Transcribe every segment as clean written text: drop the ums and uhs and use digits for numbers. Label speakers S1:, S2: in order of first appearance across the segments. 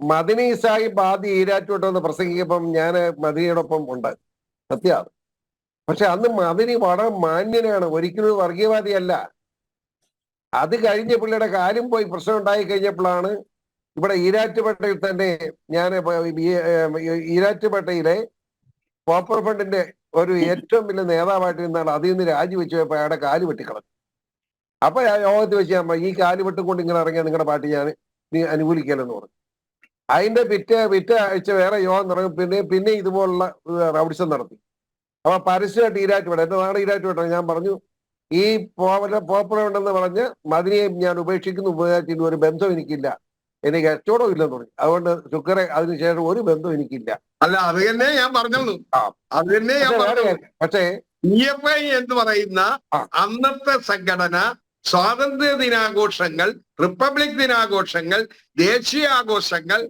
S1: മദിനി സാഹിബ് ആദ്യം ഈരാറ്റുപെട്ടെന്ന് പ്രസംഗിക്കുമ്പം ഞാൻ മദിനിയോടൊപ്പം ഉണ്ട്, സത്യമാണ്. പക്ഷെ അന്ന് മദിനി വളരെ മാന്യനാണ്, ഒരിക്കലും വർഗീയവാദിയല്ല. അത് കഴിഞ്ഞ പുള്ളിയുടെ കാലും പോയി പ്രശ്നം ഉണ്ടായി കഴിഞ്ഞപ്പോഴാണ് ഇവിടെ ഈരാറ്റുപേട്ടയിൽ തന്നെ ഞാൻ ഈരാറ്റുപേട്ടയിലെ പോപ്പുലർ ഫ്രണ്ടിന്റെ ഒരു ഏറ്റവും വലിയ നേതാവായിട്ട് നിന്നാണ് അതിൽ നിന്ന് രാജിവെച്ച് പോയപ്പോൾ അയാളുടെ കാല് വെട്ടിക്കളഞ്ഞു. അപ്പൊ യോഗത്തിൽ വെച്ച് ഈ കാല് വെട്ടുകൊണ്ട് ഇങ്ങനെ ഇറങ്ങിയ നിങ്ങളുടെ പാർട്ടി ഞാൻ അനുകൂലിക്കലെന്ന് പറഞ്ഞു. അതിന്റെ പിറ്റേ ആഴ്ച വേറെ യോഗം തുടങ്ങി, പിന്നെ ഇതുപോലുള്ള റൗഡിസം നടത്തി. അപ്പൊ പരസ്യമായിട്ട് ഈരാറ്റുപേട്ട, എന്റെ നാട് ഈരാറ്റുപേട്ട, ഞാൻ പറഞ്ഞു ഈ പോപ്പുലർ ഉണ്ടെന്ന് പറഞ്ഞ് മദിനിയെയും ഞാൻ ഉപേക്ഷിക്കുന്നു, ഉപേക്ഷിക്കുന്ന ഒരു ബന്ധം എനിക്കില്ല, എനിക്ക് കച്ചവടം ഇല്ലെന്ന് പറഞ്ഞു. അതുകൊണ്ട് ശുക്രെ അതിനുശേഷം ഒരു ബന്ധം എനിക്കില്ല.
S2: അല്ല, അത് തന്നെ ഞാൻ പറഞ്ഞോളൂ. അത് തന്നെ ഞാൻ പറഞ്ഞു.
S1: പക്ഷേ
S2: PFI എന്ന് പറയുന്ന അന്നത്തെ സംഘടന സ്വാതന്ത്ര്യ ദിനാഘോഷങ്ങൾ, റിപ്പബ്ലിക് ദിനാഘോഷങ്ങൾ, ദേശീയാഘോഷങ്ങൾ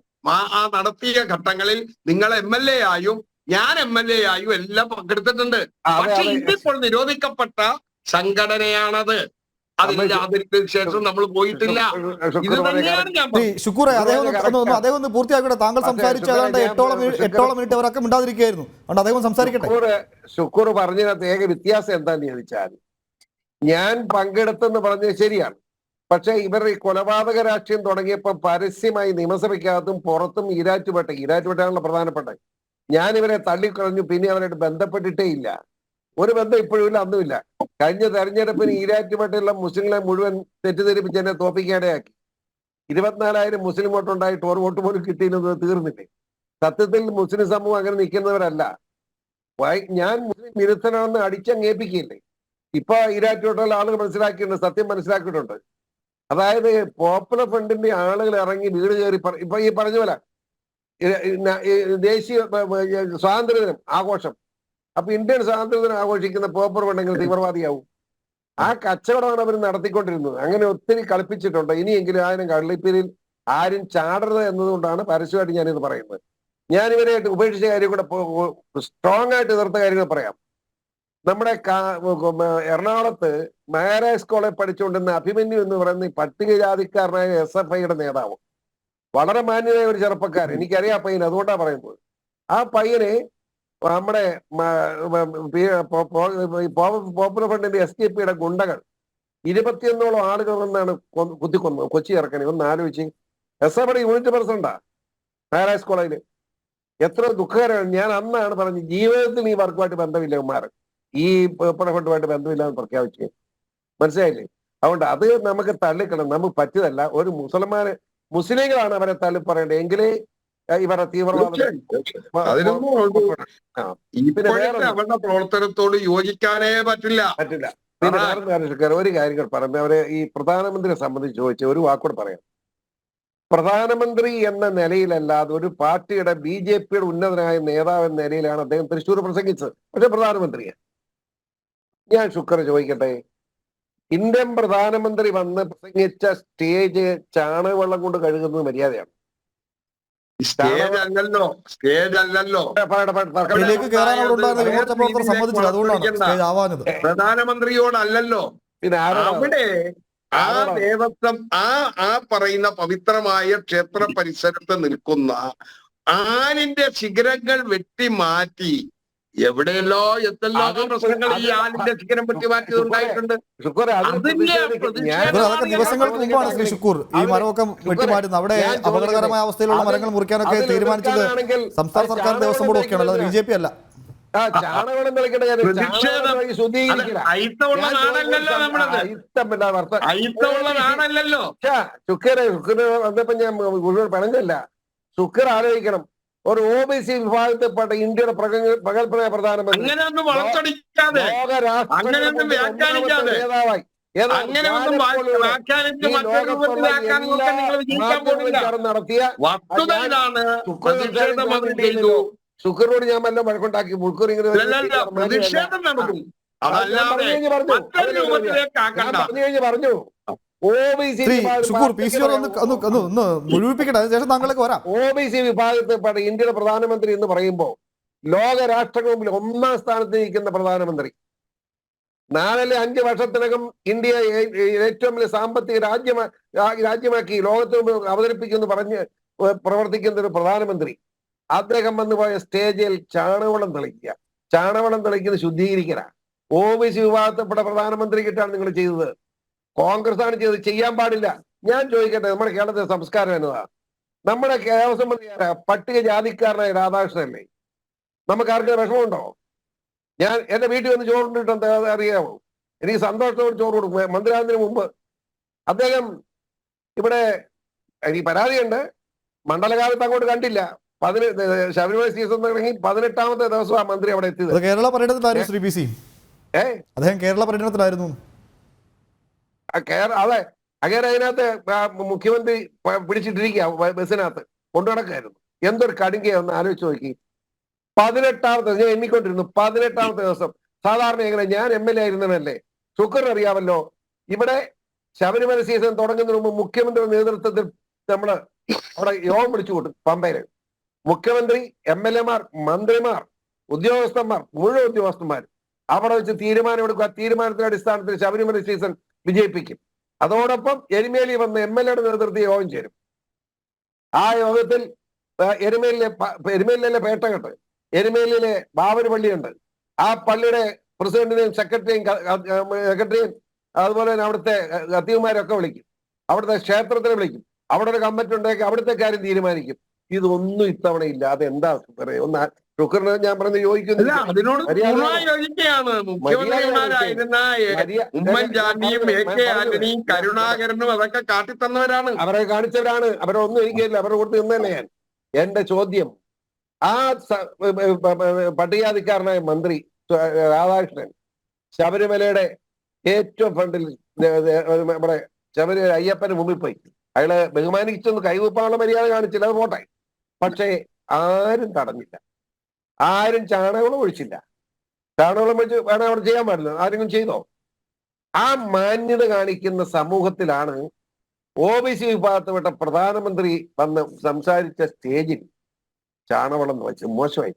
S2: നടത്തിയ ഘട്ടങ്ങളിൽ നിങ്ങൾ MLA ആയും ഞാൻ MLA ആയും എല്ലാം പങ്കെടുത്തിട്ടുണ്ട്. പക്ഷെ ഇന്നിപ്പോൾ നിരോധിക്കപ്പെട്ട സംഘടനയാണത്. അതിന് ശേഷം നമ്മൾ പോയിട്ടില്ല. ഇത് തന്നെയാണ് ഞാൻ
S3: ശുക്കൂറെ, അദ്ദേഹം ഒന്ന് പൂർത്തിയാക്കട്ടെ. താങ്കൾ സംസാരിച്ച് ഏതാണ്ട് 8ഓളം മിനിറ്റ് അവരൊക്കെ മിണ്ടാതിരിക്കുകയായിരുന്നു. അതുകൊണ്ട് അദ്ദേഹം സംസാരിക്കട്ടെ.
S1: ശുക്കൂർ പറഞ്ഞതിനകത്ത് ഏക വ്യത്യാസം എന്താന്ന് ചോദിച്ചാൽ, ഞാൻ പങ്കെടുത്തെന്ന് പറഞ്ഞത് ശരിയാണ്. പക്ഷെ ഈ കൊലപാതക രാഷ്ട്രീയം തുടങ്ങിയപ്പോൾ പരസ്യമായി നിയമസഭയ്ക്കകത്തും പുറത്തും ഈരാറ്റുപേട്ടയാണല്ലോ പ്രധാനപ്പെട്ട. ഞാൻ ഇവരെ തള്ളിക്കളഞ്ഞു, പിന്നെ അവരായിട്ട് ബന്ധപ്പെട്ടിട്ടേ ഇല്ല. ഒരു ബന്ധം ഇപ്പോഴും ഇല്ല, അന്നുമില്ല. കഴിഞ്ഞ തെരഞ്ഞെടുപ്പിന് ഈരാറ്റുപേട്ടയുള്ള മുസ്ലിങ്ങളെ മുഴുവൻ തെറ്റിദ്ധരിപ്പിച്ച് എന്നെ തോപ്പിക്കാടെയാക്കി. 24,000 മുസ്ലിം വോട്ടുണ്ടായിട്ട് ഒരു വോട്ട് പോലും കിട്ടിയിരുന്നത് തീർന്നില്ലേ? സത്യത്തിൽ മുസ്ലിം സമൂഹം അങ്ങനെ നിൽക്കുന്നവരല്ല. ഞാൻ മുസ്ലിം വിരുദ്ധനാണെന്ന് അടിച്ചങ്ങേപ്പിക്കില്ലേ? ഇപ്പൊ ഈരാറ്റുപേട്ടയുള്ള ആളുകൾ മനസ്സിലാക്കിയിട്ടുണ്ട്, സത്യം മനസ്സിലാക്കിയിട്ടുണ്ട്. അതായത് പോപ്പുലർ ഫ്രണ്ടിന്റെ ആളുകൾ ഇറങ്ങി വീട് കയറി ഇപ്പൊ ഈ പറഞ്ഞ പോലെ ദേശീയ സ്വാതന്ത്ര്യദിനം ആഘോഷം, അപ്പൊ ഇന്ത്യൻ സ്വാതന്ത്ര്യദിനം ആഘോഷിക്കുന്ന പോപ്പുലർ ഫ്രണ്ടെങ്കിൽ തീവ്രവാദിയാവും. ആ കച്ചവടമാണ് അവർ നടത്തിക്കൊണ്ടിരുന്നത്. അങ്ങനെ ഒത്തിരി കളിപ്പിച്ചിട്ടുണ്ട്. ഇനിയെങ്കിലും ആരും കള്ളിപ്പേരിൽ ആരും ചാടരുത് എന്നതുകൊണ്ടാണ് പരസ്യമായിട്ട് ഞാനിത് പറയുന്നത്. ഞാൻ ഇവരായിട്ട് ഉപേക്ഷിച്ച കാര്യം കൂടെ സ്ട്രോങ് ആയിട്ട് എതിർത്ത കാര്യങ്ങൾ പറയാം. നമ്മുടെ എറണാകുളത്ത് മഹാരാജ് കോളേജ് പഠിച്ചുകൊണ്ടിരുന്ന അഭിമന്യു എന്ന് പറയുന്ന ഈ പട്ടികജാതിക്കാരനായ SFIയുടെ നേതാവ്, വളരെ മാന്യനായ ഒരു ചെറുപ്പക്കാരൻ, എനിക്കറിയാം ആ പയ്യൻ, അതുകൊണ്ടാണ് പറയുന്നത്. ആ പയ്യനെ നമ്മുടെ പോപ്പുലർ ഫ്രണ്ടിന്റെ SDPയുടെ ഗുണ്ടകൾ 21ഓളം ആളുകൾ വന്നാണ് കുത്തിക്കൊന്നത് കൊച്ചി ഇറക്കണേ. ഒന്ന് ആലോചിച്ച്, SFIയുടെ യൂണിറ്റ് പ്രസിഡന്റാ മഹാരാജ് കോളേജില്. എത്ര ദുഃഖകരമാണ്. ഞാൻ അന്നാണ് പറഞ്ഞത് ജീവിതത്തിൽ ഈ വർക്കുമായിട്ട് ബന്ധമില്ല ഉമ്മാർ, ഈ പോപ്പുലർ ഫ്രണ്ടുമായിട്ട് ബന്ധമില്ലാന്ന് പ്രഖ്യാപിച്ചു. മനസ്സിലായില്ലേ? അതുകൊണ്ട് അത് നമുക്ക് തള്ളിക്കളണം, നമുക്ക് പറ്റിയതല്ല. ഒരു മുസ്ലിങ്ങളാണ് അവരെ തള്ളി പറയേണ്ടത്, എങ്കിലേ ഇവരുടെ തീവ്രവാദം.
S2: അവരുടെ പ്രവർത്തനത്തോട് യോജിക്കാനേ പറ്റില്ല.
S1: പിന്നെ ഒരു കാര്യം പറഞ്ഞു, അവരെ ഈ പ്രധാനമന്ത്രിയെ സംബന്ധിച്ച് ചോദിച്ച ഒരു വാക്കോട് പറയാം. പ്രധാനമന്ത്രി എന്ന നിലയിലല്ലാതെ ഒരു പാർട്ടിയുടെ BJPയുടെ ഉന്നതനായ നേതാവ് എന്ന നിലയിലാണ് അദ്ദേഹം തൃശ്ശൂർ പ്രസംഗിച്ചത്. പക്ഷെ പ്രധാനമന്ത്രിയെ ഞാൻ ശുക്ര ചോദിക്കട്ടെ, ഇന്ത്യൻ പ്രധാനമന്ത്രി വന്ന് പ്രസംഗിച്ച സ്റ്റേജ് ചാണകവെള്ളം കൊണ്ട് കഴുകുന്നത് മര്യാദയാണ്?
S2: പ്രധാനമന്ത്രിയോടല്ലോ. അവിടെ ആ ദേവസ്വം ആ പറയുന്ന പവിത്രമായ ക്ഷേത്ര പരിസരത്ത് നിൽക്കുന്ന ആലിന്റെ ശിഖരങ്ങൾ വെട്ടി മാറ്റി എവിടെയല്ലോ എത്തല്ലോ പ്രശ്നങ്ങൾ ഈ ആലിന്റെ ശിഖരം വെട്ടി മാറ്റിയത് ഉണ്ടായിട്ടുണ്ട്.
S3: ദിവസങ്ങൾക്ക് മുമ്പാണ് ശ്രീ ശുക്കൂർ ഈ മരമൊക്കെ വെട്ടിമാറ്റുന്നത്. അവിടെ അപകടകരമായ അവസ്ഥയിലുള്ള മരങ്ങൾ മുറിക്കാനൊക്കെ തീരുമാനിച്ചത് സംസ്ഥാന സർക്കാർ ദേവസ്വം ബോർഡ് ഒക്കെയാണ്, അല്ലാതെ BJP അല്ല.
S1: വന്നപ്പോ ഞാൻ പിണങ്ങല്ല. ശുക്ർ ആലോചിക്കണം, ഒരു OBC വിഭാഗത്തിൽപ്പെട്ട ഇന്ത്യയുടെ പ്രഗത്ഭനായ പ്രധാനമന്ത്രി നേതാവായി നടത്തിയ ശുക്രോട് ഞാൻ വല്ല വഴക്കുണ്ടാക്കി മുൾക്കൂർ ഇങ്ങനെ പറഞ്ഞു. OBC വിഭാഗത്തിൽപ്പെട്ട ഇന്ത്യയുടെ പ്രധാനമന്ത്രി എന്ന് പറയുമ്പോ ലോക രാഷ്ട്രങ്ങൾ മുമ്പിൽ 1ാം സ്ഥാനത്ത് നിൽക്കുന്ന പ്രധാനമന്ത്രി, 4 അല്ലെങ്കിൽ 5 വർഷത്തിനകം ഇന്ത്യ ഏറ്റവും വലിയ സാമ്പത്തിക രാജ്യമാക്കി ലോകത്തിന് അവതരിപ്പിക്കുമെന്ന് പറഞ്ഞ് പ്രവർത്തിക്കുന്ന ഒരു പ്രധാനമന്ത്രി അദ്ദേഹം വന്നു പോയ സ്റ്റേജിൽ ചാണകവെള്ളം തെളിക്കുക, ചാണകവെള്ളം തെളിക്കുന്നത് ശുദ്ധീകരിക്കല. OBC വിഭാഗത്തിൽപ്പെട്ട പ്രധാനമന്ത്രിക്കിട്ടാണ് നിങ്ങൾ ചെയ്തത്. കോൺഗ്രസ് ആണ് ചെയ്തത്. ചെയ്യാൻ പാടില്ല. ഞാൻ ചോദിക്കട്ടെ, നമ്മുടെ കേരളത്തിലെ സംസ്കാരം എന്നതാ? നമ്മുടെ ദേവസ്വം മന്ത്രി പട്ടിക ജാതിക്കാരനായ രാധാകൃഷ്ണനല്ലേ? നമുക്ക് ആർക്കും വിഷമമുണ്ടോ? ഞാൻ എന്റെ വീട്ടിൽ വന്ന് ചോറുണ്ടിട്ട് അറിയാമോ? എനിക്ക് സന്തോഷത്തോട് ചോറ് കൊടുക്കും. മന്ത്രിയാകുന്നതിന് മുമ്പ് അദ്ദേഹം ഇവിടെ എനിക്ക് പരാതിയുണ്ട്, മണ്ഡലകാലത്ത് അങ്ങോട്ട് കണ്ടില്ല. ശബരിമല സീസൺ തുടങ്ങി 18ാമത്തെ ദിവസം ആ മന്ത്രി അവിടെ എത്തിയത്.
S3: കേരള പര്യടനത്തിലായിരുന്നു ശ്രീ PC. അദ്ദേഹം കേരള പര്യടനത്തിലായിരുന്നു.
S1: അതെ, അങ്ങനെ അതിനകത്ത് മുഖ്യമന്ത്രി പിടിച്ചിട്ടിരിക്കുക, ബസ്സിനകത്ത് കൊണ്ടു നടക്കായിരുന്നു. എന്തൊരു കടുങ്കയെ ഒന്ന് ആലോചിച്ച് നോക്കി. 18ാമത്തെ, ഞാൻ എണ്ണിക്കൊണ്ടിരുന്നു, 18ാമത്തെ ദിവസം. സാധാരണ എങ്ങനെ, ഞാൻ MLA ആയിരുന്നവനല്ലേ, ശുക്രൻ അറിയാമല്ലോ. ഇവിടെ ശബരിമല സീസൺ തുടങ്ങുന്നതിന് മുമ്പ് മുഖ്യമന്ത്രിയുടെ നേതൃത്വത്തിൽ നമ്മള് അവിടെ യോഗം വിളിച്ചു കൂട്ടും പമ്പയില്. മുഖ്യമന്ത്രി, MLA മാർ, മന്ത്രിമാർ, ഉദ്യോഗസ്ഥന്മാർ, മുഴുവൻ ഉദ്യോഗസ്ഥന്മാർ അവിടെ വെച്ച് തീരുമാനമെടുക്കുക. തീരുമാനത്തിന്റെ അടിസ്ഥാനത്തിൽ ശബരിമല സീസൺ വിജയിപ്പിക്കും. അതോടൊപ്പം എരുമേലി വന്ന് MLA-യുടെ നേതൃത്വത്തിൽ യോഗം ചേരും. ആ യോഗത്തിൽ എരുമേലിയിലെ പേട്ടകെട്ട്, എരുമേലിയിലെ ബാബര് പള്ളിയുണ്ട്. ആ പള്ളിയുടെ പ്രസിഡന്റിനെയും സെക്രട്ടറിയും അതുപോലെ തന്നെ അവിടുത്തെ ഖത്തീവുമാരൊക്കെ വിളിക്കും. അവിടുത്തെ ക്ഷേത്രത്തിനെ വിളിക്കും. അവിടെ ഒരു കമ്മിറ്റി ഉണ്ടാക്കി അവിടുത്തെ കാര്യം തീരുമാനിക്കും. ഇതൊന്നും ഇത്തവണ ഇല്ല. അതെന്താ ഒന്ന് ശുക്രന് ഞാൻ പറഞ്ഞ് ചോദിക്കുന്നില്ല.
S2: അതിനോട് യോജിക്കുകയാണ്. മുഖ്യമന്ത്രിമാരായിരുന്ന ഉമ്മൻചാണ്ടിയും AK ആന്റണിയും കരുണാകരനും അതൊക്കെ കാട്ടിത്തന്നവരാണ്.
S1: അവരെ കാണിച്ചവരാണ്. അവരൊന്നും എനിക്കില്ല. അവരുടെ കൂടെ നിന്നല്ലേ ഞാൻ. എന്റെ ചോദ്യം, ആ പട്ടികജാതിക്കാരനായ മന്ത്രി രാധാകൃഷ്ണൻ ശബരിമലയുടെ ഏറ്റവും ഫ്രണ്ടിൽ നമ്മുടെ ശബരിമല അയ്യപ്പന് മുമ്പിൽ പോയി അയാളെ ബഹുമാനിച്ചൊന്ന് കൈവപ്പാനുള്ള മര്യാദ കാണിച്ചില്ല, അത് പോട്ടെ. പക്ഷേ ആരും തടഞ്ഞില്ല, ആരും ചാണകവെള്ളം ഒഴിച്ചില്ല. ചാണകവെള്ളം ഒഴിച്ച് വേണം അവിടെ ചെയ്യാൻ പാടില്ല. ആരെങ്കിലും ചെയ്തോ? ആ മാന്യത കാണിക്കുന്ന സമൂഹത്തിലാണ് OBC വിഭാഗത്തിൽപ്പെട്ട പ്രധാനമന്ത്രി വന്ന് സംസാരിച്ച സ്റ്റേജിൽ ചാണകവെള്ളം വെച്ച് മോശമായി.